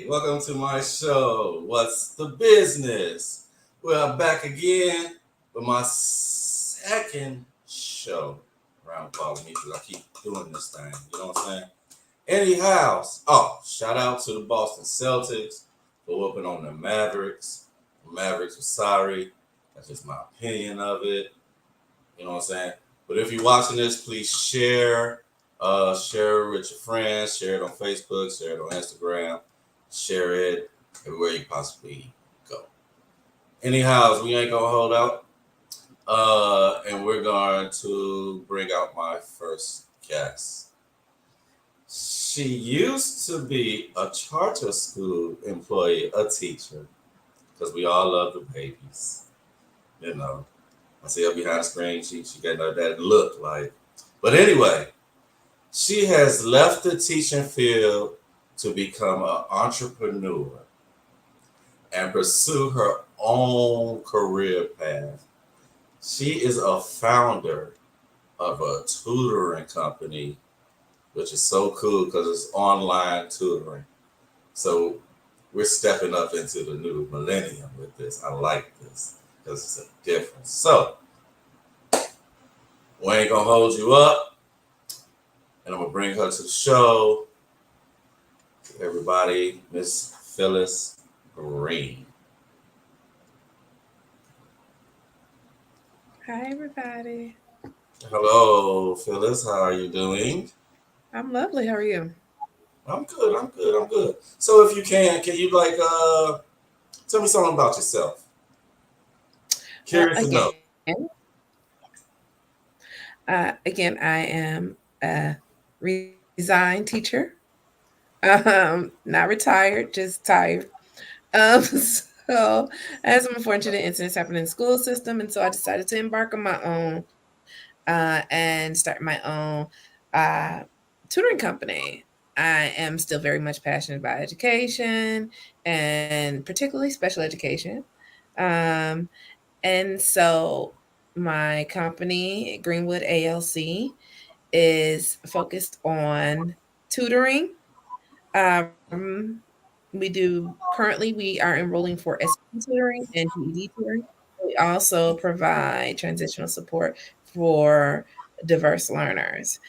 welcome to my show. What's the business? Well, I'm back again with my second show. Around calling me because I keep doing this thing. You know what I'm saying? Anyhow, shout out to the Boston Celtics for whooping on the Mavericks. The Mavericks were sorry. That's just my opinion of it. You know what I'm saying? But if you're watching this, please share. Share it with your friends. Share it on Facebook. Share it on Instagram. Share it everywhere you possibly go. Anyhow, we ain't gonna hold out. And we're going to bring out my first guest. She used to be a charter school employee, a teacher, because we all love the babies. You know, I see her behind the screen. She got that look like. But anyway, she has left the teaching field to become an entrepreneur and pursue her own career path. She is a founder of a tutoring company, which is so cool because it's online tutoring. So we're stepping up into the new millennium with this. I like this because it's a difference. So we ain't gonna hold you up, and I'm gonna bring her to the show. Everybody, Miss Phyllis Green. Hi, everybody. Hello, Phyllis. How are you doing? I'm lovely. How are you? I'm good. I'm good. I'm good. So, if you can you like tell me something about yourself? Well, Curious to know. again, I am a resigned teacher. Not retired, just tired. So, I had some unfortunate incidents happen in the school system, and so I decided to embark on my own and start my own uh, tutoring company. I am still very much passionate about education and particularly special education. Um, And so my company, Greenwood ALC, is focused on tutoring. Um, we are enrolling for SAT tutoring and GED tutoring. We also provide transitional support for diverse learners.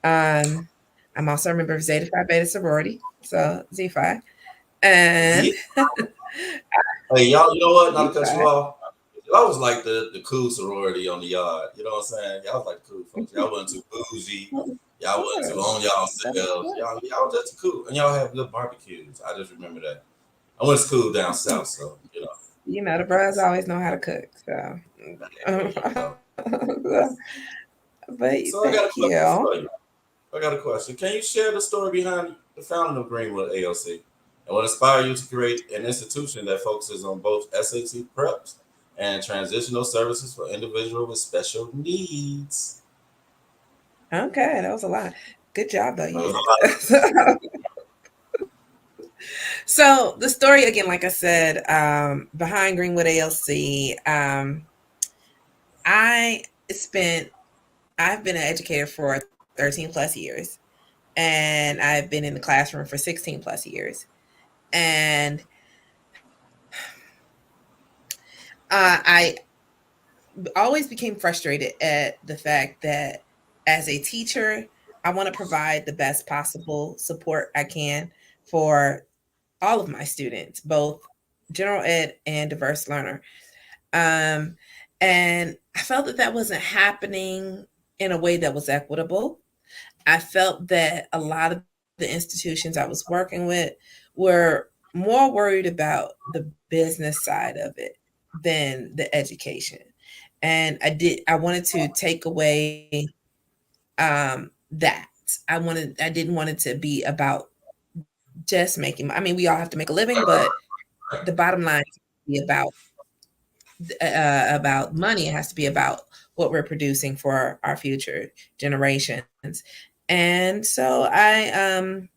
Um, I'm also a member of Zeta Phi Beta sorority, so Z-Phi. Yeah. And Hey, y'all. You know what? Not to cut you Z-Phi. off. Y'all was like the cool sorority on the yard. You know what I'm saying? Y'all was like the cool folks. Y'all wasn't too bougie. Of Y'all wasn't too on course. y'all Of selves. course. Y'all was just cool, and y'all have good barbecues. I just remember that. I went to school down south, so you know. The bros always know how to cook. So, There you go. but So I thank got a question you. for you. I got a question. Can you share the story behind the founding of Greenwood ALC and what inspired you to create an institution that focuses on both SAT preps and transitional services for individuals with special needs? Okay, that was a lot. Good job, though. You That was did a lot. that. So the story again, like I said, behind Greenwood ALC, I spent. I've been an educator for 13 plus years, and I've been in the classroom for 16 plus years, and I always became frustrated at the fact that as a teacher, I want to provide the best possible support I can for all of my students, both general ed and diverse learner. Um, and I felt that that wasn't happening in a way that was equitable. I felt that a lot of the institutions I was working with were more worried about the business side of it than the education. And I wanted to take away that. I didn't want it to be about just making, I mean, we all have to make a living, but the bottom line is to be about money. It has to be about what we're producing for our future generations. And so I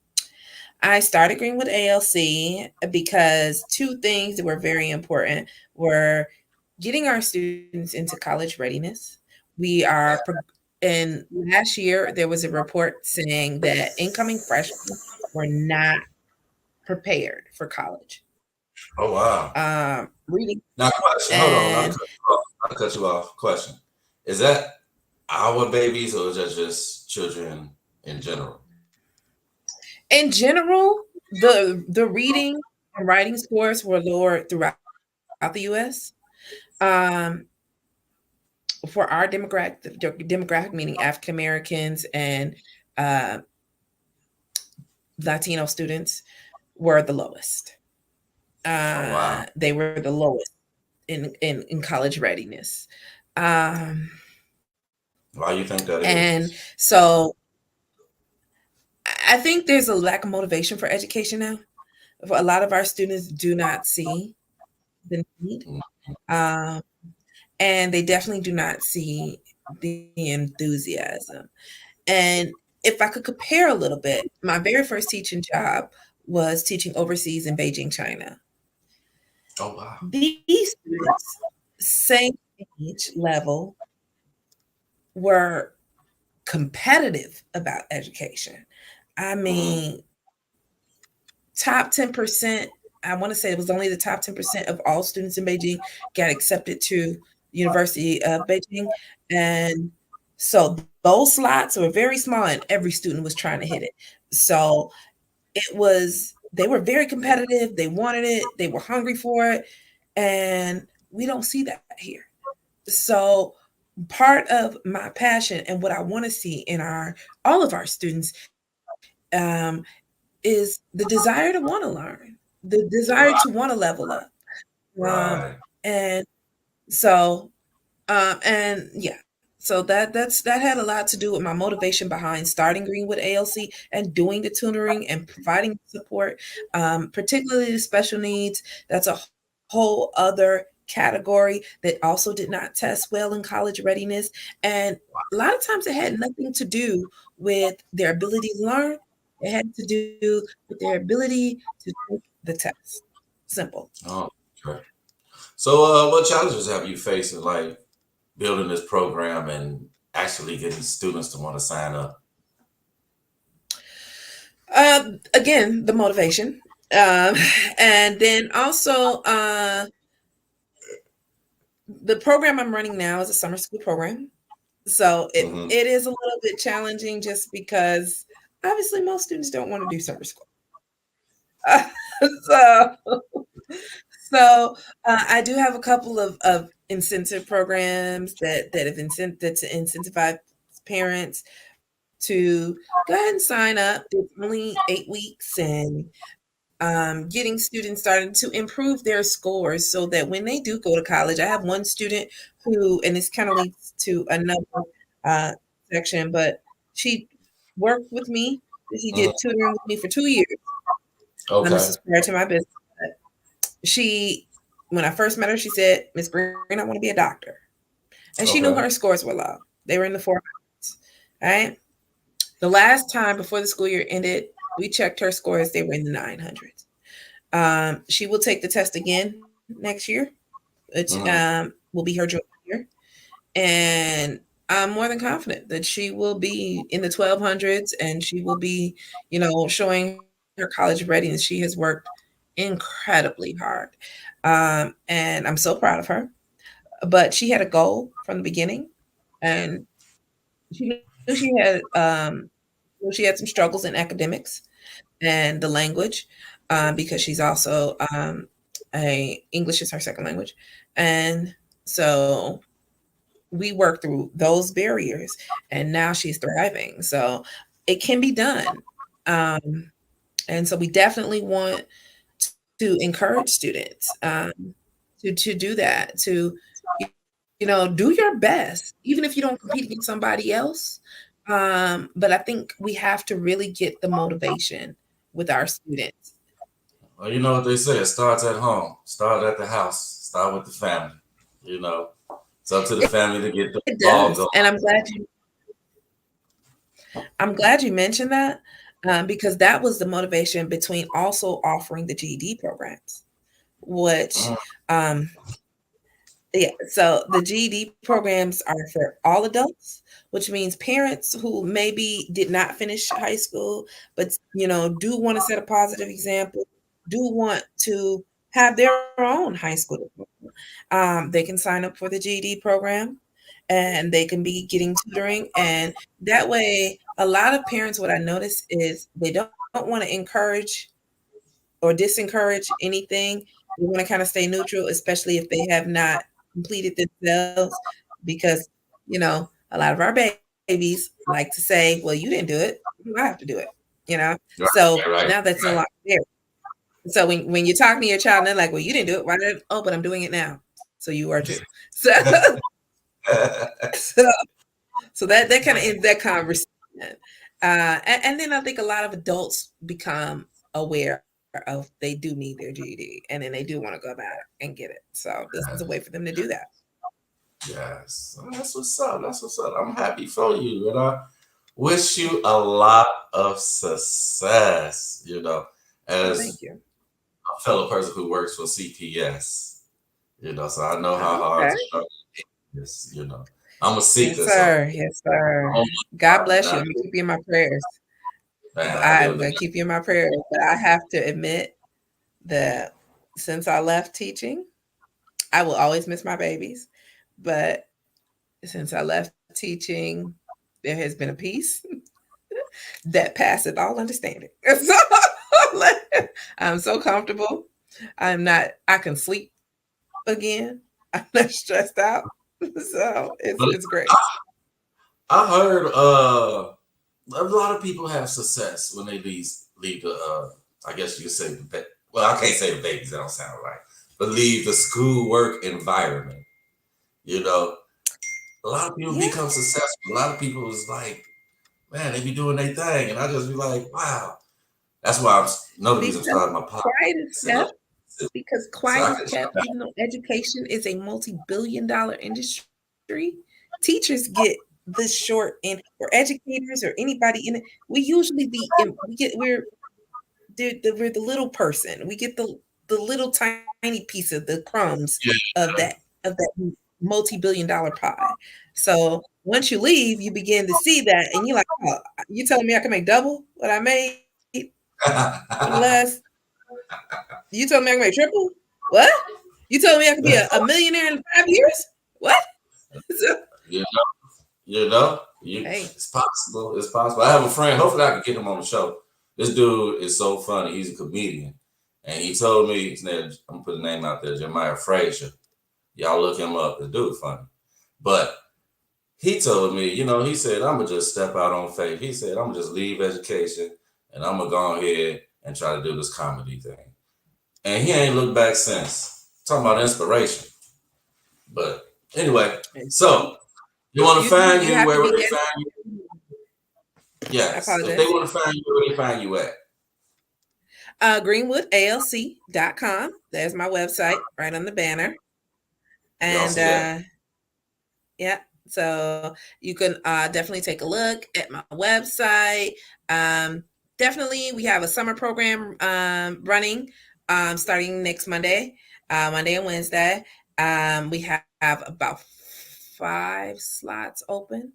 started Greenwood ALC because two things that were very important were getting our students into college readiness. We are and last year there was a report saying that incoming freshmen were not prepared for college. Oh wow. Reading Now, question. Hold on. Not to and cut you off. Not to cut you off. Question. Is that our babies or is that just children in general? in general, the reading and writing scores were lower throughout the US. Um, for our demographic meaning African Americans and uh, Latino students were the lowest. Oh wow. They were the lowest in college readiness. Um, Why you think that and is? so I think there's a lack of motivation for education now. A lot of our students do not see the need. Um, and they definitely do not see the enthusiasm. And if I could compare a little bit, my very first teaching job was teaching overseas in Beijing, China. Oh wow. These students, same age level, were competitive about education. I Mm-hmm. mean, top 10%, I want to say it was only the top 10% of all students in Beijing got accepted to University of Beijing. And so those slots were very small and every student was trying to hit it. So they were very competitive. They wanted it. They were hungry for it. And we don't see that here. So part of my passion and what I want to see in our all of our students is the desire to want to learn, the desire to Right. want to level up. Um, Right. and so and yeah, so that had a lot to do with my motivation behind starting Greenwood ALC and doing the tutoring and providing support, particularly the special needs. That's a whole other category that also did not test well in college readiness, and a lot of times it had nothing to do with their ability to learn. It had to do with their ability to take the test. Simple. Oh, okay. So, what challenges have you faced in like building this program and actually getting students to want to sign up? Again, the motivation. Um, and then also, the program I'm running now is a summer school program. So Hmm. it is a little bit challenging just because obviously most students don't want to do summer school. so so I do have a couple of incentive programs that have to incentivize parents to go ahead and sign up. It's only 8 weeks, and getting students starting to improve their scores so that when they do go to college, I have one student who, and this kind of leads to another uh, section, but she worked with me. She did Hmm. tutoring with me for 2 years. This was Okay. prior to my business. She, when I first met her, she said, "Miss Green, I want to be a doctor," and she knew her Okay. scores were low. They were in the 400s. All right. The last time before the school year ended, we checked her scores; they were in the 900s. She will take the test again next year, which Hmm. will be her junior year. And I'm more than confident that she will be in the 1200s and she will be, showing her college readiness. She has worked incredibly hard. And I'm so proud of her. But she had a goal from the beginning, and she knew she had some struggles in academics and the language, because she's also a English is her second language, and so we worked through those barriers, and now she's thriving. So it can be done, um, and so we definitely want to encourage students to do that, to do your best, even if you don't compete against somebody else. But I think we have to really get the motivation with our students. Well, you know what they say. It starts at home. Start at the house. Start with the family. You know, it's up to the family to get the It ball does, going. and I'm glad you mentioned that, because that was the motivation between also offering the GED programs, which Mm, yeah, so the GED programs are for all adults, which means parents who maybe did not finish high school, but do want to set a positive example. do want to have their own high school diploma, they can sign up for the GED program and they can be getting tutoring. And that way, a lot of parents, what I notice is they don't want to encourage or disencourage anything. They want to kind of stay neutral, especially if they have not completed themselves, because, a lot of our babies like to say, well, you didn't do it. I have to do it, Right, So now right, that's no longer right. there. So when you talk to your child and they're like, well, you didn't do it. Why did it? Oh, but I'm doing it now. So you are too. So so, so that kind of ends that conversation. And then I think a lot of adults become aware of they do need their GED and then they do want to go back and get it. So this is a way for them to do that. Yes, that's what's up. That's what's up. I'm happy for you, and I wish you a lot of success. Well, As thank you. a fellow person who works for CPS, so I know how hard Okay. the struggle is. I'm a Yes, seeker, so sir. Yes, sir. oh God my bless God, you. I'm gonna keep you in my prayers. man, I I'm do. gonna keep you in my prayers. But I have to admit that since I left teaching, I will always miss my babies. But since I left teaching, there has been a peace that passeth all understanding. So I'm so comfortable. I can sleep again. I'm not stressed out. So But it's great. I heard a lot of people have success when they leave the I guess you could say well, I can't say the babies, that don't sound right. But leave the school work environment. You know, a lot of people Yeah. become successful. A lot of people is like, man, they be doing their thing. And I just be like, wow. That's why another reason I'm Because starting my podcast. quiet is So, kept. Because so quiet I is can kept, even though education is a multi-billion-dollar industry, teachers get the short end, or educators or anybody in it. We usually we're the little person. We get the little tiny piece of the crumbs yeah. of that multi-billion-dollar pie. So once you leave, you begin to see that, and you're like, oh, you telling me I can make double what I made for the last? You telling me I can make triple? What? You telling me I could be a millionaire in 5 years? What? So, you know, hey, it's possible. It's possible. I have a friend. Hopefully, I can get him on the show. This dude is so funny. He's a comedian, and he told me his name. I'm gonna put the name out there, Jeremiah Frazier. Y'all look him up. The dude funny, but he told me, he said, I'm gonna just step out on faith. He said, I'm gonna just leave education and I'm gonna go ahead and try to do this comedy thing. And he ain't looked back since. Talking about inspiration. But anyway, so you want to find you you have to where be would they find you? I Yes. If they apologize. want to find you, where they find you at? GreenwoodALC.com. There's my website right on the banner. Y'all And see that? yeah, so you can definitely take a look at my website. Definitely, we have a summer program running starting next Monday, Monday and Wednesday. We have about 5 slots open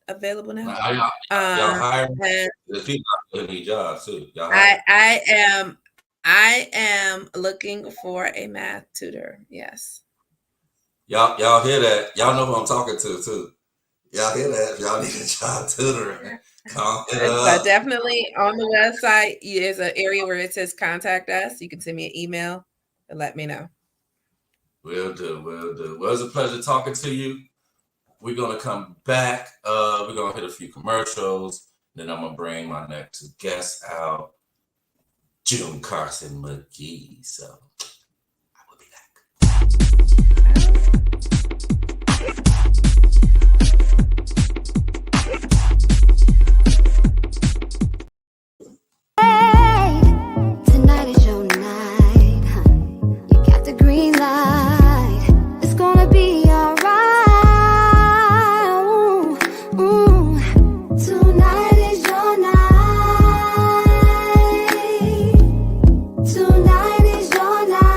available now. Now, y'all hiring? And There's people out there need jobs too. Y'all I hiring? I am I am looking for a math tutor. Yes. Y'all hear that? Y'all know who I'm talking to too. Y'all hear that? If y'all need a job tutoring, come it So up. definitely on the website, there's an area where it says contact us. You can send me an email and let me know. Will do, will do. Well, it's a pleasure talking to you. We're gonna come back. We're gonna hit a few commercials. Then I'm gonna bring my next guest out, June Carson McGee. So I will be back. Tonight is your night. You got the green light. It's gonna be alright. Ooh. Tonight is your night. Tonight is your night.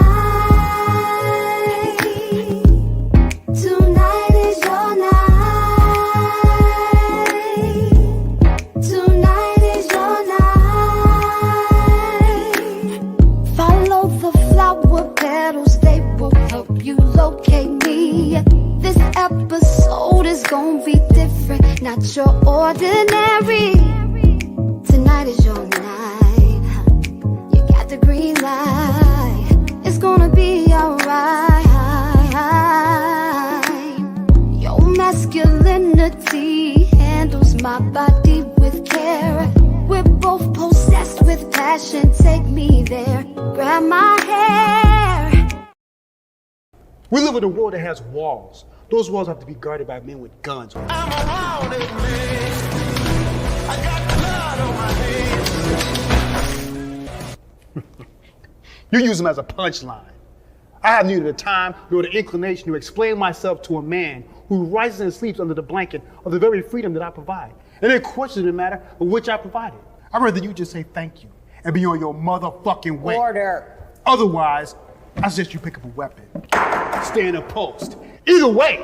not your ordinary. Tonight is your night. You got the green light. It's gonna be alright. Your masculinity handles my body with care. We're both possessed with passion. Take me there. Grab my hair. We live in a world that has walls. Those walls have to be guarded by men with guns. I'm around it, man. I got blood on my hands. You use them as a punchline. I have neither the time nor the inclination to explain myself to a man who rises and sleeps under the blanket of the very freedom that I provide, and then question the matter of which I provided. I'd rather you just say thank you and be on your motherfucking way. Order. Otherwise, I suggest you pick up a weapon. Stand a post. Either way,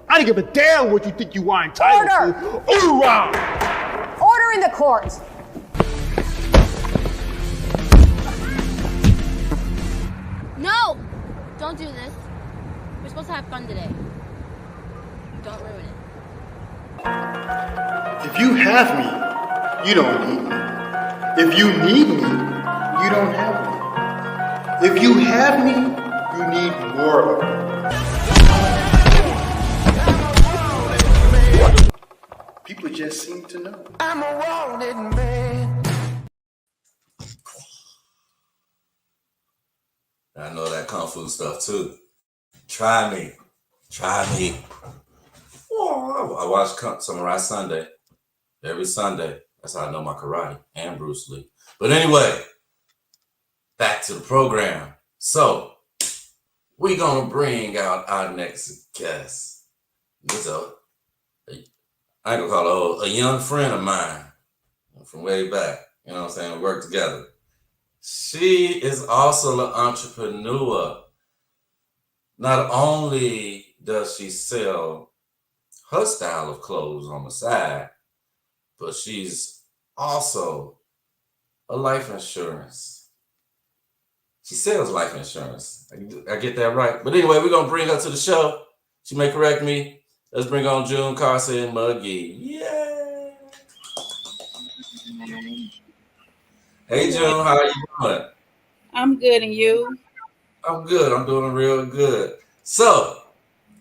I don't give a damn what you think you are entitled Order. to. Hoorah! Order in the court. No! Don't do this. We're supposed to have fun today. Don't ruin it. If you have me, you don't need me. If you need me, you don't have me. If you have me, you need more of me. People just seem to know. I'm a wanted man. I know that kung fu stuff too. Try me. Try me. Oh, I watch Samurai Sunday every Sunday. That's how I know my karate and Bruce Lee. But anyway, back to the program. So, we're going to bring out our next guest. This I ain't gonna call her a young friend of mine from way back. You know what I'm saying? We work together. She is also an entrepreneur. Not only does she sell her style of clothes on the side, but she's also a life insurance. She sells life insurance. I get that right. But anyway, we're gonna bring her to the show. She may correct me. Let's bring on June Carson McGee. Yay! Hey June, how are you doing? I'm good, and you? I'm good. I'm doing real good. So,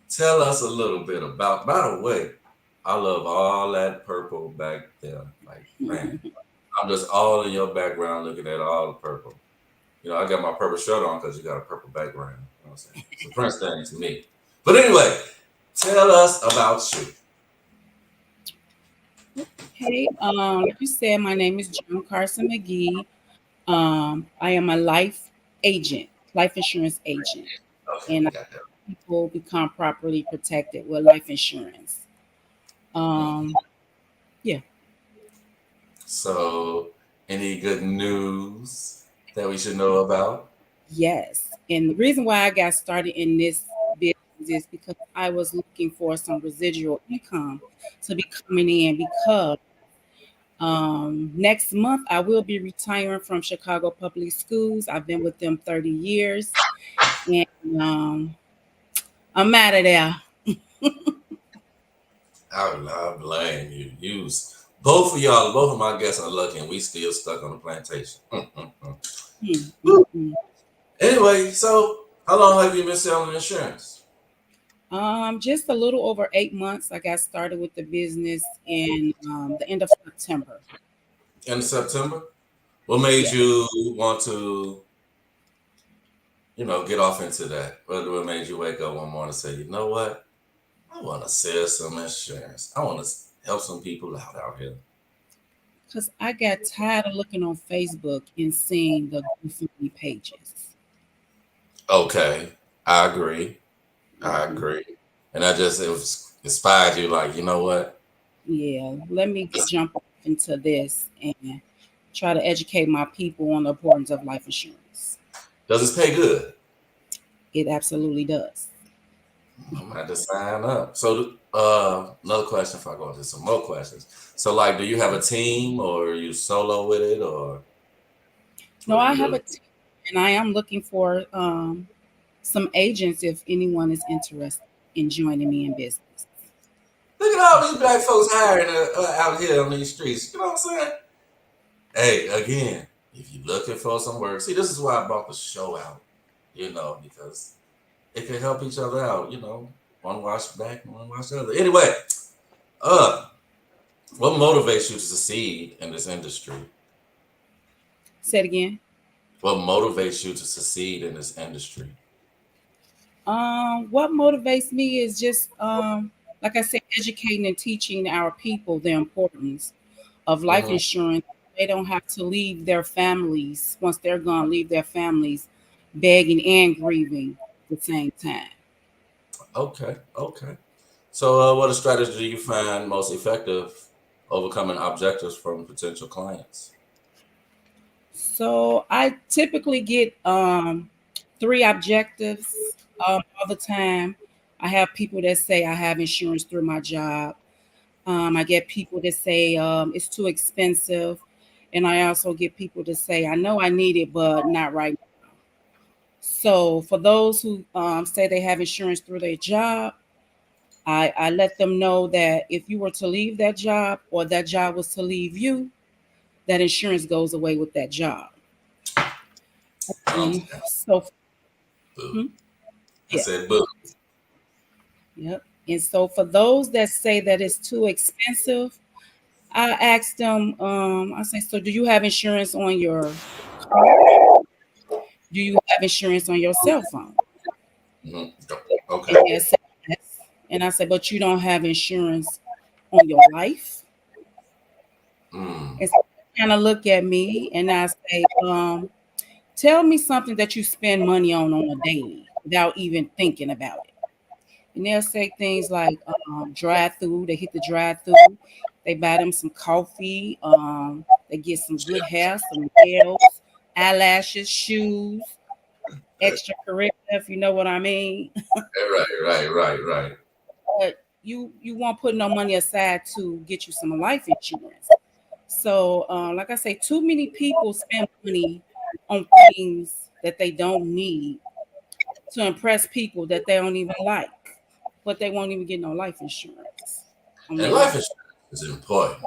tell us a little bit about. By the way, I love all that purple back there. Like, man, I'm just all in your background looking at all the purple. You know, I got my purple shirt on because you got a purple background. You know what I'm saying? It's a Prince thing to me. But anyway, tell us about you. Hey, like you said, my name is June Carson McGee. I am a life insurance agent, Okay, and got that. people become properly protected with life insurance. Yeah. So, any good news that we should know about? Yes, and the reason why I got started in this business is because I was looking for some residual income to be coming in because next month I will be retiring from Chicago Public Schools. I've been with them 30 years, and I'm out of there. I would not blame you. Both of my guests are lucky, and we still stuck on the plantation. Anyway, so how long have you been selling insurance? Just a little over 8 months. I got started with the business in the end of September. In September? What made you want to, get off into that? What made you wake up one morning and say, you know what? I want to sell some insurance. I want to help some people out here. Because I got tired of looking on Facebook and seeing the GoFundMe pages. Okay, I agree. And it was inspired you like, you know what? Yeah, let me jump into this and try to educate my people on the importance of life insurance. Does it pay good? It absolutely does. I'm going to sign up. So another question before I go into some more questions. So like, do you have a team or are you solo with it or? No, I have a team and I am looking for some agents if anyone is interested in joining me in business. Look at all these black folks hiring out here on these streets. You know what I'm saying? Hey, again, if you're looking for some work, see, this is why I brought the show out. Because it can help each other out. One watch back, one watch the other. Anyway, uh, what motivates you to succeed in this industry? Say it again. What motivates you to succeed in this industry? What motivates me is just like I said, educating and teaching our people the importance of life Hmm. insurance. They don't have to leave their families once they're gone, leave their families begging and grieving at the same time. Okay, okay. So, what strategy do you find most effective overcoming objectives from potential clients? So I typically get three objectives all the time. I have people that say I have insurance through my job. I get people that say it's too expensive. And I also get people to say, I know I need it, but not right now. So for those who say they have insurance through their job, I let them know that if you were to leave that job or that job was to leave you, that insurance goes away with that job. I understand. So, Boo. hmm, I yeah, said boo. yep. And so for those that say that it's too expensive, I ask them, I say, so do you have insurance on your car? Do you have insurance on your cell phone? Hmm. And Okay. they say yes. And I say, but you don't have insurance on your life? Mm. And so they kind of look at me and I say, tell me something that you spend money on a daily without even thinking about it. And they'll say things like drive through. They hit the drive through. They buy them some coffee. They get some good hair, some nails, eyelashes, shoes, extracurricular, if you know what I mean. Right. But you won't put no money aside to get you some life insurance. So, like I say, too many people spend money on things that they don't need to impress people that they don't even like, but they won't even get no life insurance on And their life life. insurance is important.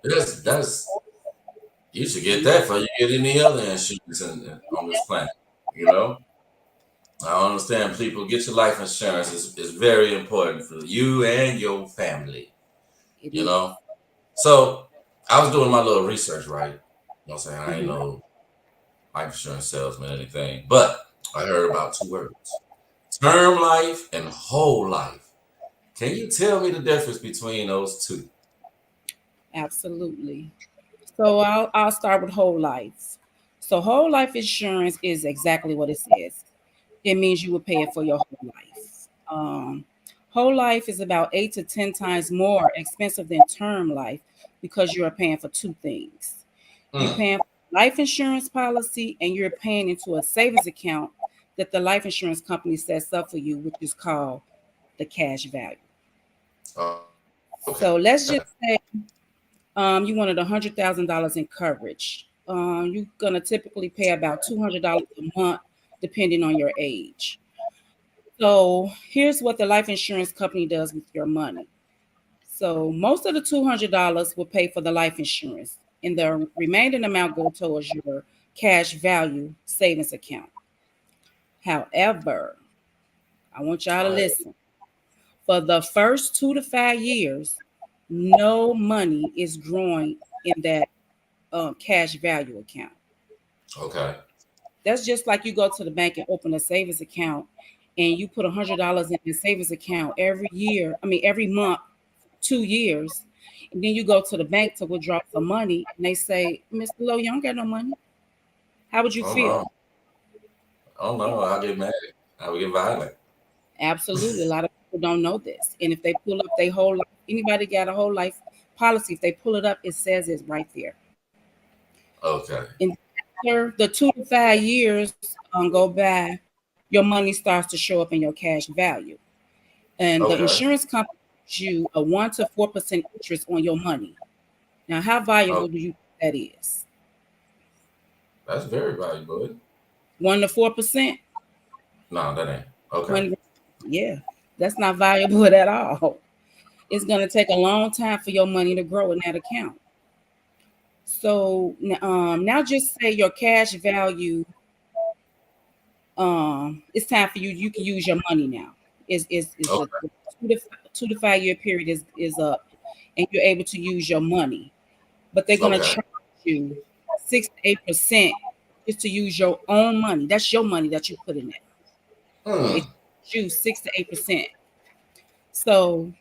That's It's that's you should get that before you get any other insurance on this planet. You know, I understand people get your life insurance is very important for you and your family. it You is. know, so I was doing my little research, right? What I'm saying, I ain't Mhm. no life insurance salesman or anything, but I heard about two words: term life and whole life. Can you tell me the difference between those two? Absolutely. So I'll start with whole life. So whole life insurance is exactly what it says. It means you will pay it for your whole life. Whole life is about 8 to 10 times more expensive than term life because you are paying for two things. You're Mm. paying for life insurance policy and you're paying into a savings account that the life insurance company sets up for you, which is called the cash value. Oh, okay. So let's just say you wanted $100,000 in coverage. You're gonna typically pay about $200 a month, depending on your age. So here's what the life insurance company does with your money. So most of the $200 will pay for the life insurance, and the remaining amount go towards your cash value savings account. However, I want y'all to All right. listen. For the first 2 to 5 years, no money is drawing in that cash value account. Okay. That's just like you go to the bank and open a savings account and you put $100 in the savings account every year, I mean, every month, 2 years. And then you go to the bank to withdraw some money and they say, Mr. Lowe, you don't got no money. How would you Oh no. feel? Oh no. I'll get mad. I will get violent. Absolutely. A lot of people don't know this. And if they pull up their whole life, anybody got a whole life policy, if they pull it up, it says it's right there. Okay. And after the 2 to 5 years go by, your money starts to show up in your cash value. And the Okay. insurance company gives you a 1 to 4% interest on your money. Now, how Oh, valuable do you think that is? that's very valuable. 1 to 4%? No, that ain't. Okay. 100, yeah, that's not valuable at all. It's going to take a long time for your money to grow in that account. So now just say your cash value, it's time for you can use your money now. Is Okay. the 2 to 5 year period is up, and you're able to use your money, but they're going to Okay. charge you 6 to 8% just to use your own money. That's your money that you put in there. They Hmm. charge you 6 to 8%. So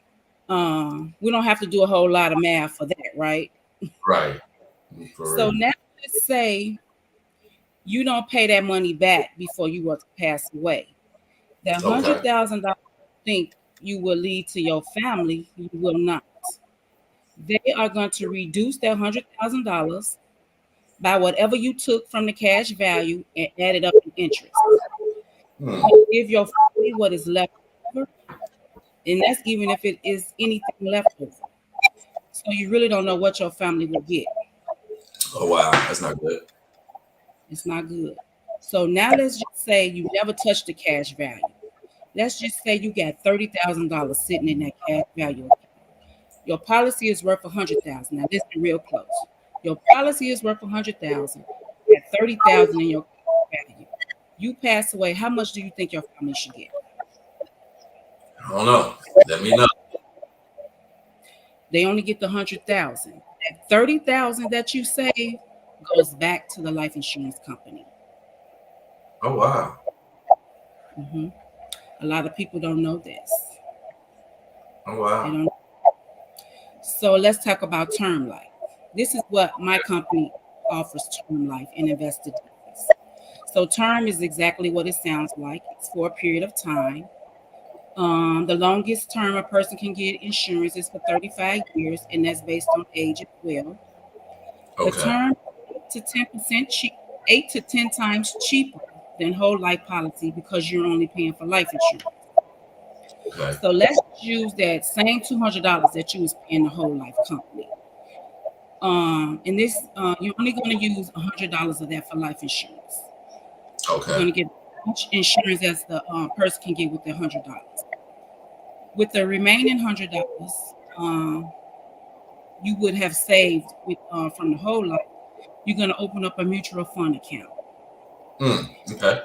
we don't have to do a whole lot of math for that, right? Right. For So real. now let's say you don't pay that money back before you were to pass away. The Okay. $100,000 think you will leave to your family, you will not. They are going to reduce that $100,000 by whatever you took from the cash value and add it up in interest. Hmm. You give your family what is left over, and that's even if it is anything left over. So you really don't know what your family will get. Oh wow, that's not good. It's not good. So now let's just say you never touched the cash value. Let's just say you got $30,000 sitting in that cash value account. Your policy is worth 100,000. Now listen real close. Your policy is worth 100,000. You got 30,000 in your cash value. You pass away. How much do you think your family should get? I don't know. Let me know. They only get the 100,000. That 30,000 that you save goes back to the life insurance company. Oh wow. Mhm. A lot of people don't know this. Oh They wow. don't. So let's talk about term life. This is what my company offers: term life and invested benefits. So term is exactly what it sounds like. It's for a period of time. The longest term a person can get insurance is for 35 years, and that's based on age as well. The Okay. term 8 to 10% cheap, 8 to 10 times cheaper than whole life policy because you're only paying for life insurance. Okay. So let's use that same $200 that you was paying the whole life company. And this you're only going to use $100 of that for life insurance. You're Okay. going to get as much insurance as the person can get with the $100. With the remaining $100, you would have saved with from the whole life. You're going to open up a mutual fund account, Hmm. Okay.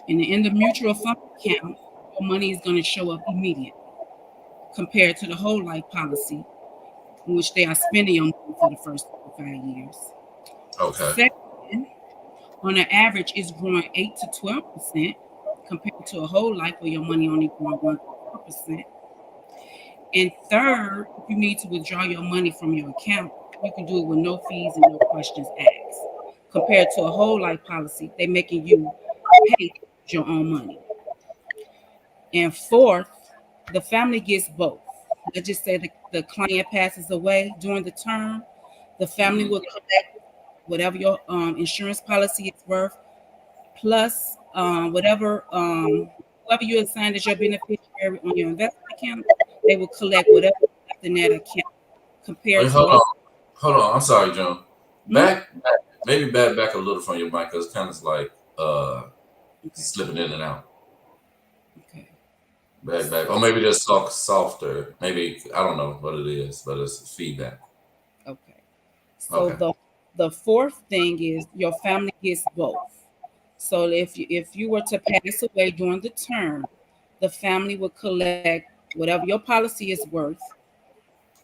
and in the mutual fund account, your money is going to show up immediately compared to the whole life policy, in which they are spending your money for the first 5 years. Okay. Second, on an average, it's growing 8 to 12% compared to a whole life where your money only growing 1 to 4%. And third, if you need to withdraw your money from your account, you can do it with no fees and no questions asked. Compared to a whole life policy, they're making you pay your own money. And fourth, the family gets both. Let's just say the client passes away during the term, the family Hmm. will collect whatever your insurance policy is worth, plus whoever you assign as your beneficiary on your investment account, they will collect whatever is left in that account compared Wait, to hold a on. Hold on. I'm sorry, John. hmm? Back, maybe back a little from your mic because it's kind of like Okay, slipping in and out. okay, Back, or maybe just softer. Maybe I don't know what it is, but it's feedback. okay. So Okay. the fourth thing is your family gets both. So if you were to pass away during the term, the family will collect whatever your policy is worth,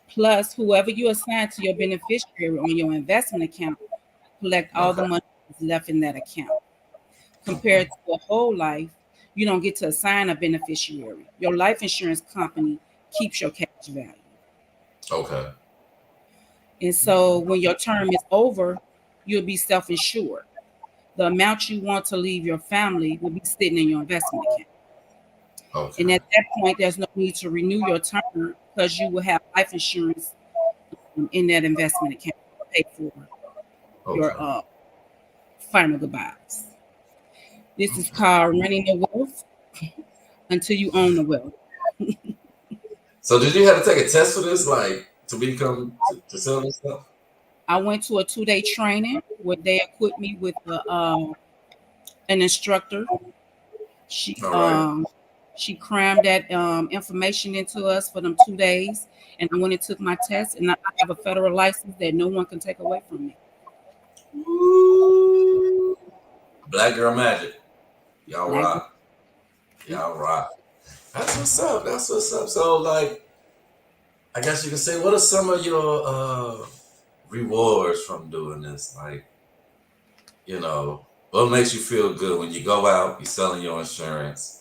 plus whoever you assign to your beneficiary on your investment account collect all the Okay. money that's left in that account. Compared to a whole life, you don't get to assign a beneficiary. Your life insurance company keeps your cash value. Okay. And so when your term is over, you'll be self-insured. The amount you want to leave your family will be sitting in your investment account. And Okay. at that point, there's no need to renew your term because you will have life insurance in that investment account to pay for your Okay. final goodbyes. This is called running the wealth until you own the wealth. So did you have to take a test for this, like to sell this stuff? I went to a 2 day training where they equipped me with an instructor. She All right. um She crammed that information into us for them 2 days, and I went and took my test, and I have a federal license that no one can take away from me. Ooh. Black girl magic. Y'all Black rock. Y'all rock. That's what's up. That's what's up. So, like, I guess you can say, what are some of your rewards from doing this? Like, you know, what makes you feel good when you go out, you're selling your insurance?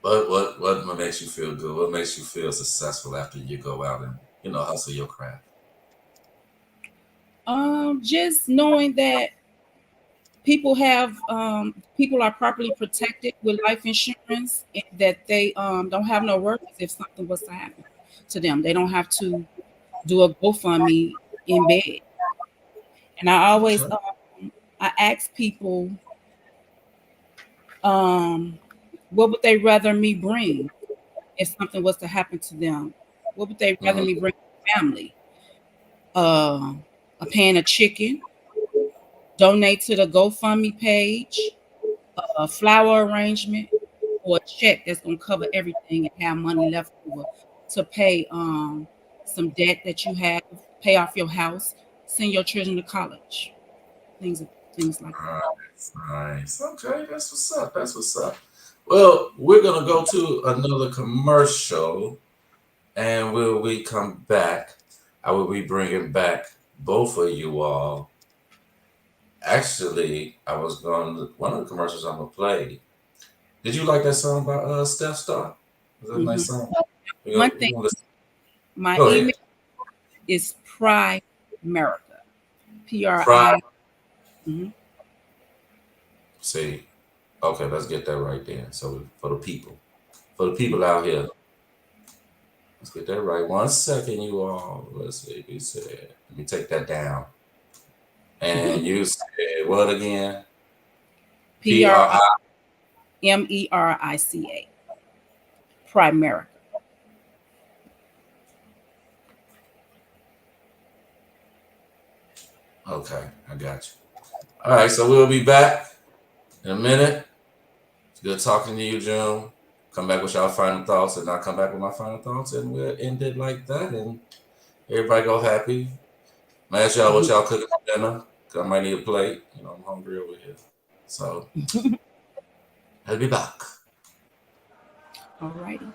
What makes you feel good? What makes you feel successful after you go out and, you know, hustle your craft? Just knowing that people are properly protected with life insurance, and that they don't have no worries if something was to happen to them. They don't have to do a GoFundMe in bed. And I always I ask people, what would they rather me bring if something was to happen to them? What would they rather me bring to family? A pan of chicken, donate to the GoFundMe page, a flower arrangement, or a check that's gonna cover everything and have money left over to pay some debt that you have, pay off your house, send your children to college, things like that. Nice. Okay, that's what's up. That's what's up. Well, we're gonna go to another commercial, and when we come back, I will be bringing back both of you all. Actually, I was going one of the commercials I'm gonna play. Did you like that song by Steph Star? Was that a nice song? One thing, my Go ahead. email is Primerica, PRI. See, okay, let's get that right then. So for the people out here, let's get that right. 1 second, you all. Let's see. You said, let me take that down. And you said what again? PRIMERICA. Primerica. Okay, I got you. All right, so we'll be back in a minute. It's good talking to you, June. Come back with y'all final thoughts, and I'll come back with my final thoughts, and we'll end it like that, and everybody go happy. I'm ask y'all what y'all cooking for dinner, because I might need a plate. You know, I'm hungry over here. So, I'll be back. All righty.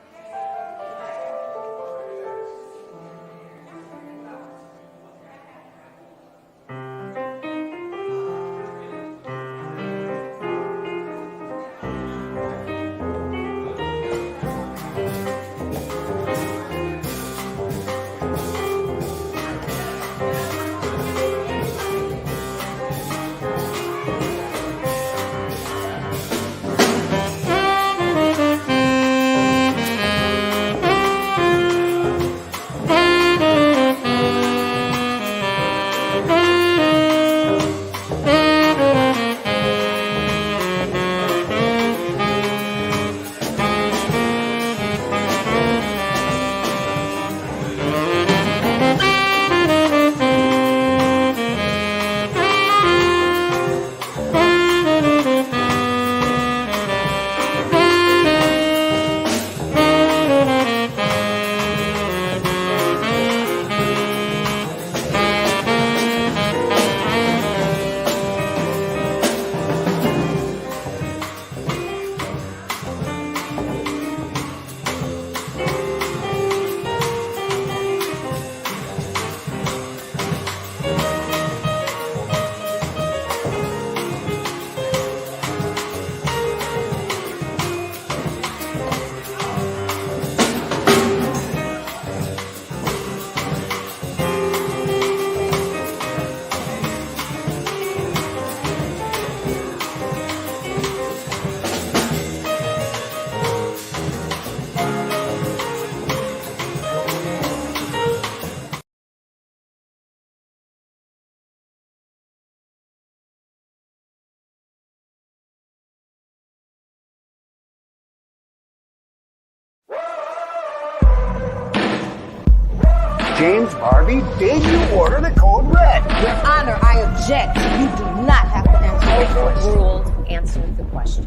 James Barbie, did you order the code red? Your Honor, I object. You do not have to answer the question. Rules answer the question.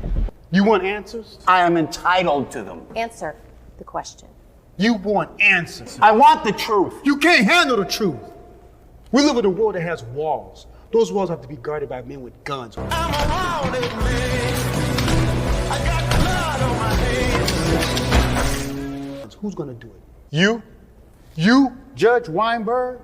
You want answers? I am entitled to them. Answer the question. You want answers. I want the truth. You can't handle the truth. We live in a world that has walls. Those walls have to be guarded by men with guns. I'm a wanted man. I got blood on my hands. Who's gonna do it? You? You, Judge Weinberg?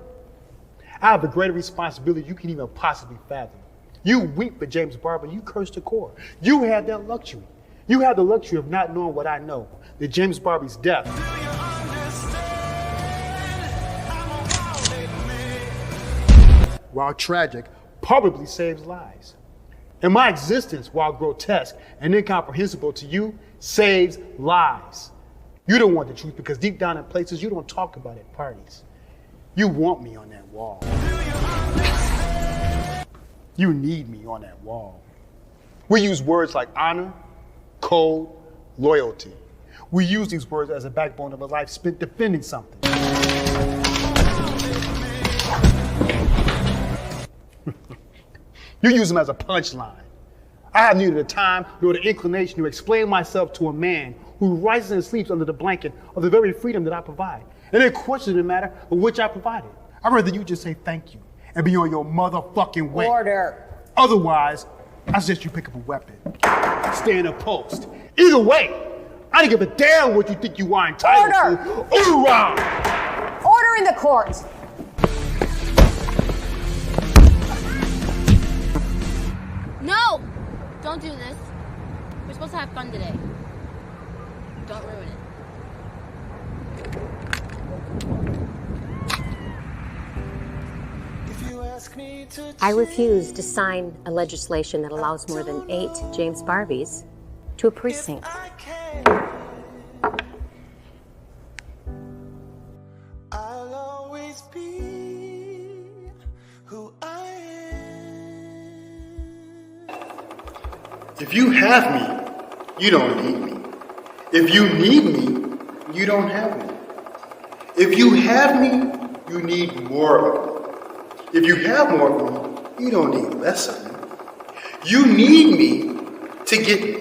I have a greater responsibility you can even possibly fathom. You weep for James Barber, you curse the court. You had that luxury. You had the luxury of not knowing what I know, that James Barber's death, while tragic, probably saves lives. And my existence, while grotesque and incomprehensible to you, saves lives. You don't want the truth because deep down in places you don't talk about at parties. You want me on that wall. You need me on that wall. We use words like honor, code, loyalty. We use these words as a backbone of a life spent defending something. You use them as a punchline. I have neither the time nor the inclination to explain myself to a man who rises and sleeps under the blanket of the very freedom that I provide, and then question the matter of which I provided. I'd rather you just say thank you and be on your motherfucking way. Order. Otherwise, I suggest you pick up a weapon, stay in a post. Either way, I don't give a damn what you think you are entitled to. Hoorah! Order in the court. No! Don't do this. We're supposed to have fun today. Don't ruin it. I refuse to sign a legislation that allows more than 8 James Barbies to a precinct. I'll always be who I am. If you have me, you don't need me. If you need me, you don't have me. If you have me, you need more of me. If you have more of me, you don't need less of me. You need me to get me,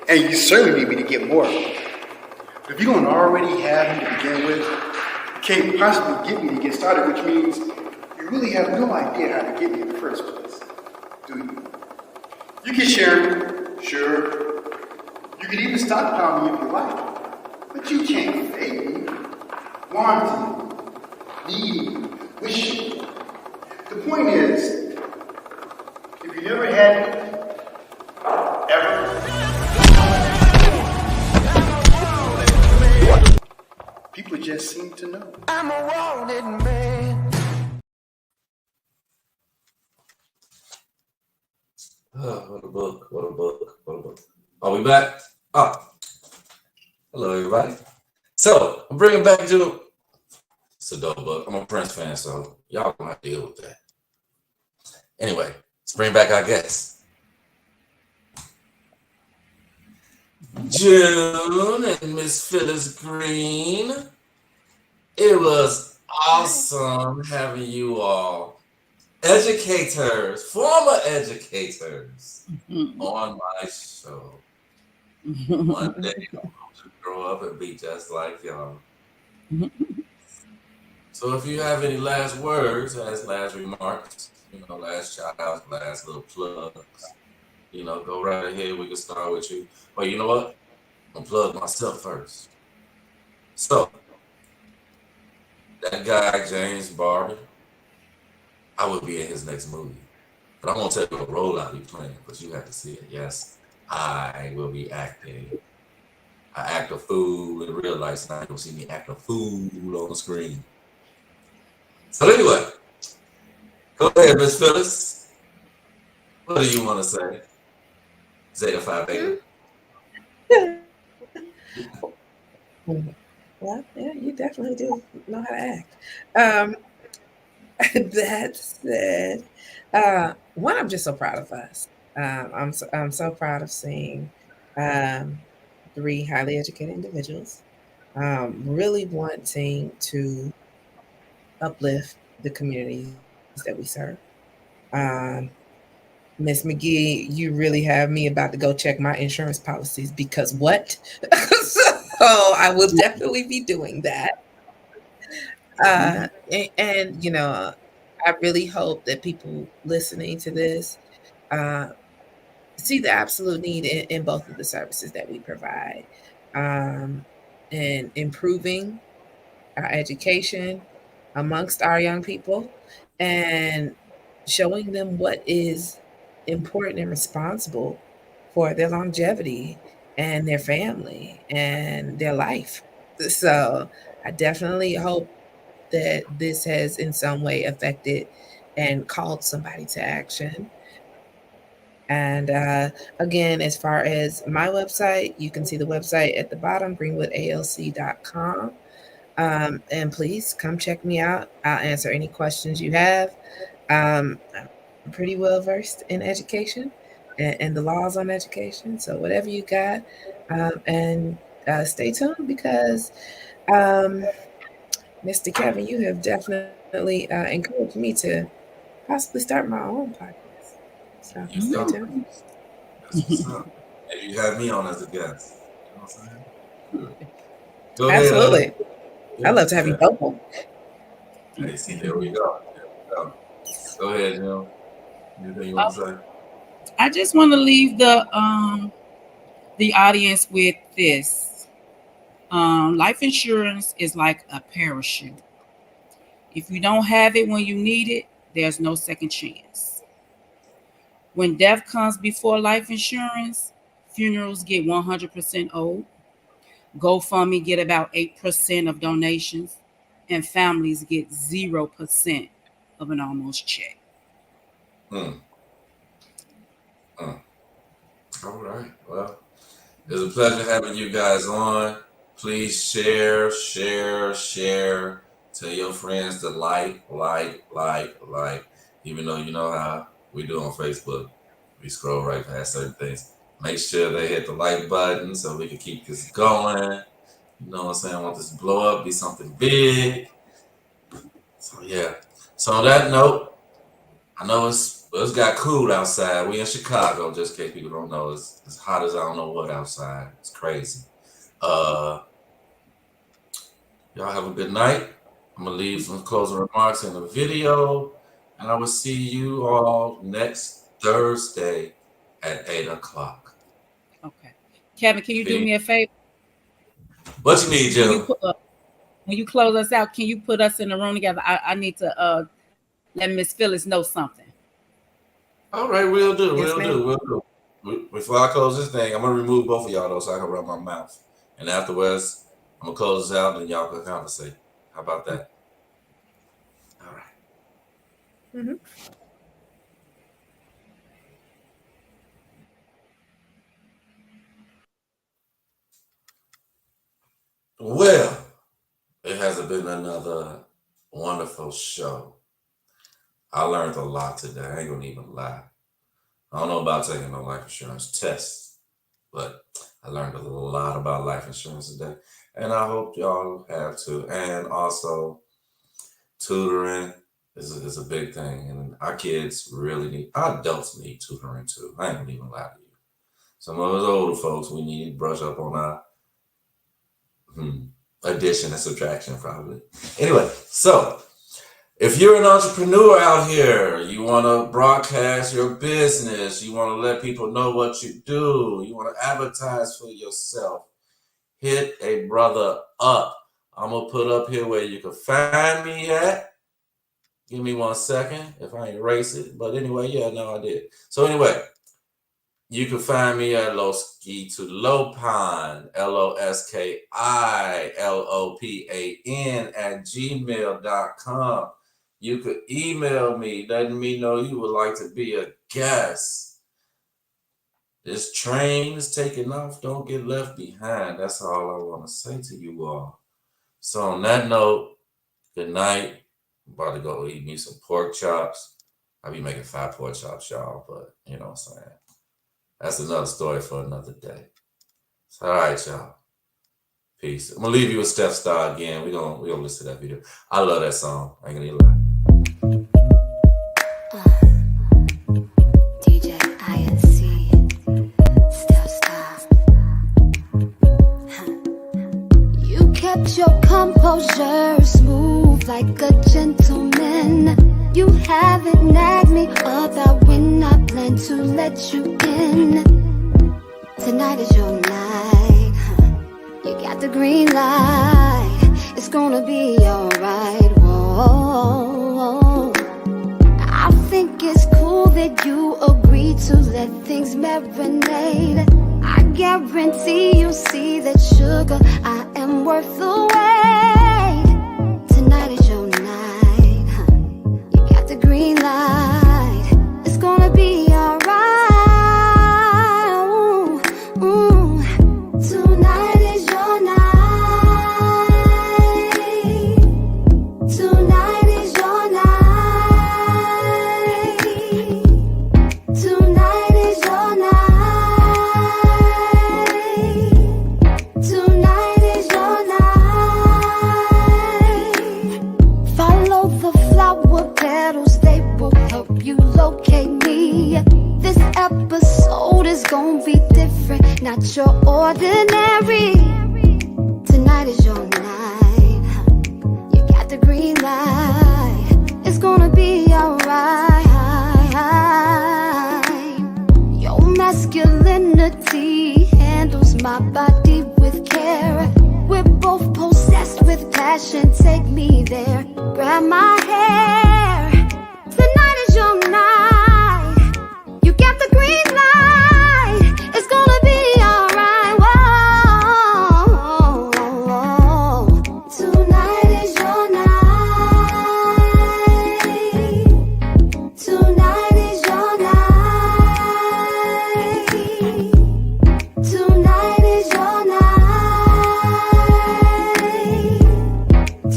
and you certainly need me to get more of me. But if you don't already have me to begin with, you can't possibly get me to get started, which means you really have no idea how to get me in the first place, do you? You can share me, sure. You can even stockpile me if you like, but you can't fake me, wanting, needing, wishing. The point is, if you never had me, ever, people just seem to know. I'm a wanted man. Oh, what a book, what a book, what a book. Are we back? Oh, hello, everybody. So, I'm bringing back to it's a dope book. I'm a Prince fan, so y'all gonna have to deal with that. Anyway, let's bring back our guests. June and Miss Phyllis Green. It was awesome having you all, educators, former educators, on my show. One day I want to grow up and be just like y'all. So if you have any last words, as last remarks, last shout outs, last little plugs, go right ahead. We can start with you. But you know what? I'm gonna plug myself first. So that guy, James Barber, I would be in his next movie. But I'm gonna tell you what role I'll be playing, but you have to see it. Yes, I will be acting. I act a fool in real life, so now you don't see me act a fool on the screen. So anyway, go ahead, Miss Phyllis. What do you want to say? Zeta Phi Beta. Well, yeah, you definitely do know how to act. That said, one, I'm just so proud of us. I'm so proud of seeing 3 highly educated individuals really wanting to uplift the communities that we serve. Miss McGee, you really have me about to go check my insurance policies because what? So I will definitely be doing that. And you know, I really hope that people listening to this uh, see the absolute need in both of the services that we provide, um, and improving our education amongst our young people and showing them what is important and responsible for their longevity and their family and their life. So I definitely hope that this has in some way affected and called somebody to action. And again, as far as my website, you can see the website at the bottom, greenwoodalc.com. And please come check me out. I'll answer any questions you have. I'm pretty well versed in education and the laws on education. So whatever you got, and stay tuned because Mr. Kevin, you have definitely encouraged me to possibly start my own podcast. So stay tuned. That's what's up. And you had me on as a guest. You know what I'm saying? Good. Go Absolutely. ahead. I'd love to have you both on. Hey, see, there we go. Go ahead, Jim. Anything you want to say? I just want to leave the audience with this. Life insurance is like a parachute. If you don't have it when you need it, there's no second chance. When death comes before life insurance, funerals get 100% owed. GoFundMe get about 8% of donations, and families get 0% of an almost check. All right. Well, it's a pleasure having you guys on. Please share. Tell your friends to like. Even though you know how we do on Facebook, we scroll right past certain things. Make sure they hit the like button so we can keep this going. You know what I'm saying? I want this to blow up, be something big. So yeah. So on that note, I know it's got cool outside. We in Chicago, just in case people don't know. It's hot as I don't know what outside. It's crazy. Y'all have a good night. I'm gonna leave some closing remarks in the video, and I will see you all next Thursday at 8 o'clock. Okay. Kevin, can you do me a favor? What you need, Jill? When you close us out, can you put us in the room together? I need to let Miss Phyllis know something. All right, we'll do. Before I close this thing, I'm gonna remove both of y'all though, so I can rub my mouth. And afterwards, I'm gonna close this out, and y'all can conversate. How about that? All right. Mm-hmm. Well, it has been another wonderful show. I learned a lot today. I ain't gonna even lie. I don't know about taking no life insurance tests, but I learned a lot about life insurance today. And I hope y'all have too. And also, tutoring is a big thing. And our kids really need, our adults need tutoring too. I ain't gonna even lie to you. Some of us older folks, we need to brush up on our addition and subtraction probably. Anyway, so if you're an entrepreneur out here, you want to broadcast your business, you want to let people know what you do, you want to advertise for yourself, hit a brother up. I'm going to put up here where you can find me at. Give me 1 second if I erase it. But anyway, yeah, no, I did. So anyway, you can find me at Loski to Lopan, LOSKILOPAN at gmail.com. You could email me, letting me know you would like to be a guest. This train is taking off. Don't get left behind. That's all I want to say to you all. So on that note, good night. I'm about to go eat me some pork chops. I'll be making 5 pork chops, y'all, but you know what I'm saying. That's another story for another day. All right, y'all. Peace. I'm gonna leave you with Steph Star again. We're gonna listen to that video. I love that song. I ain't gonna lie. DJ. to let you in. Tonight is your night. You got the green light. It's gonna be alright. Whoa. I think it's cool that you agree to let things marinate. I guarantee you see that, sugar, I am worth the wait. Tonight is your night. You got the green light. It's gonna be alright. Tonight is your night. Tonight is your night. Tonight is your night. Tonight is your night. Follow the flower petals, they will help you locate me. This episode is gonna be different, not your ordinary. Tonight is your night. You got the green light. It's gonna be alright. Your masculinity handles my body with care. We're both possessed with passion. Take me there, grab my hair. Tonight is your night. You got the green light. It's gonna be alright. Whoa. Tonight is your night. Tonight is your night. Tonight is your night.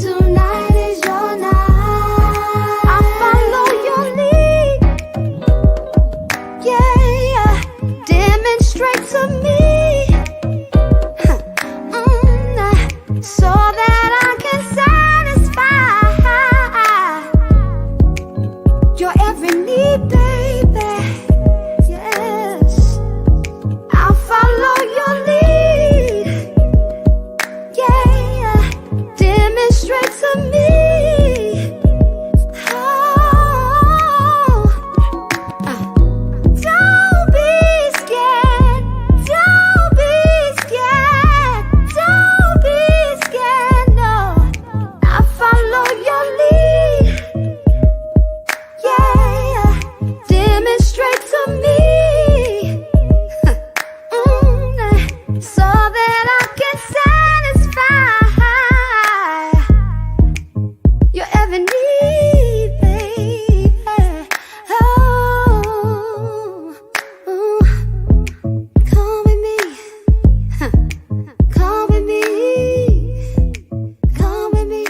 Tonight is your night. I follow your lead. Yeah, demonstrate to me, so that I can satisfy your every need, baby. Yes, I'll follow your lead. Yeah, demonstrate to me. Don't be scared. Don't be scared. Don't be scared. No, I follow your lead. Yeah, demonstrate to me, so that I can satisfy your every need, baby. Oh, come with me. Come with me. Come with me.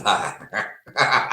Bye.